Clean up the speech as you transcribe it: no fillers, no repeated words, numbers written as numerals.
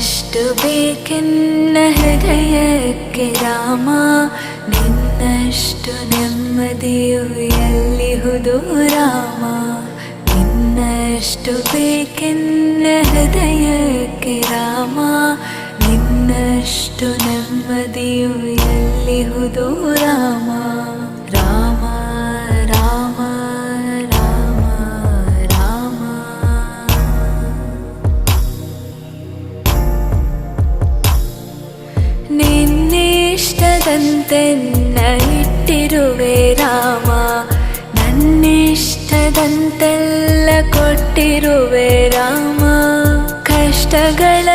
ಎಷ್ಟು ಬೇಕೆನ್ನ ಹೃದಯಕ್ಕೆ ರಾಮ, ನಿನ್ನಷ್ಟು ನೆಮ್ಮದಿಯು ಎಲ್ಲಿಹುದು ರಾಮ. ನಿನ್ನಷ್ಟು ಬೇಕೆನ್ನ ಹೃದಯಕ್ಕೆ ರಾಮ, ನಿನ್ನಷ್ಟು ನೆಮ್ಮದಿಯು ಎಲ್ಲಿಹುದು ರಾಮ. ರಾಮ ರಾಮ ರಾಮ ರಾಮ. ನಿನ್ನಿಷ್ಟದಂತೆನ್ನ ಇಟ್ಟಿರುವೆ ರಾಮ, ನನ್ನಿಷ್ಟದಂತೆಲ್ಲ ಕೊಟ್ಟಿರುವೆ ರಾಮ. ಕಷ್ಟಗಳ